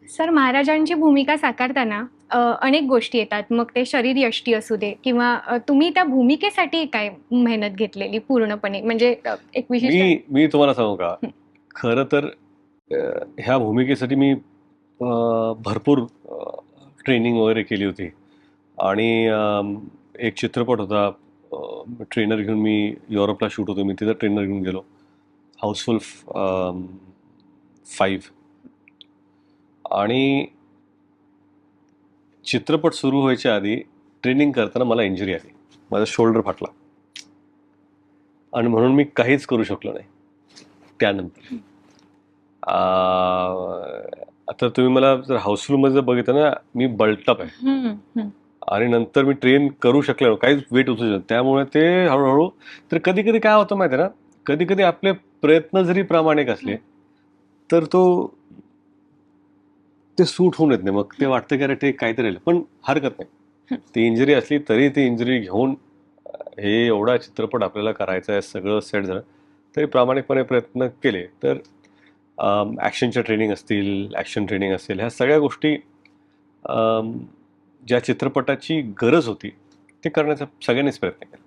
Sir, महाराजांची भूमिका साकारताना अनेक गोष्टी येतात. मग ते शरीरयष्टी असू दे किंवा तुम्ही त्या भूमिकेसाठी काय मेहनत घेतलेली पूर्णपणे? म्हणजे एक विशिष्ट मी मी तुम्हाला सांगू का, हं. खरं तर ह्या भूमिकेसाठी मी भरपूर ट्रेनिंग वगैरे केली होती. आणि एक चित्रपट होता, ट्रेनर घेऊन मी युरोपला शूट होतो, मी तिथं ट्रेनर घेऊन गेलो. हाऊसफुल 5. आणि चित्रपट सुरू व्हायच्या आधी ट्रेनिंग करताना मला इंजुरी आली, माझा शोल्डर फाटला आणि म्हणून मी काहीच करू शकलो नाही त्यानंतर. आता तुम्ही मला जर हाऊसफुलमध्ये जर बघितलं ना, मी बल्टअप आहे हं, हं. आणि नंतर मी ट्रेन करू शकलो नाही, काहीच वेट उचलू शकत. त्यामुळे ते हळूहळू, तर कधी कधी काय होतं माहिती आहे ना, कधी कधी आपले प्रयत्न जरी प्रामाणिक असले तर ते सूट होऊन येत नाही. मग ते वाटतं की अरे ते काहीतरी राहिलं, पण हरकत नाही. ती इंजुरी असली तरी ती इंजुरी घेऊन हे एवढा चित्रपट आपल्याला करायचा आहे, सगळं सेट झालं तरी प्रामाणिकपणे प्रयत्न केले तर ॲक्शनच्या ट्रेनिंग असतील, ॲक्शन ट्रेनिंग असेल, ह्या सगळ्या गोष्टी ज्या चित्रपटाची गरज होती ते करण्याचा सगळ्यांनीच प्रयत्न केला.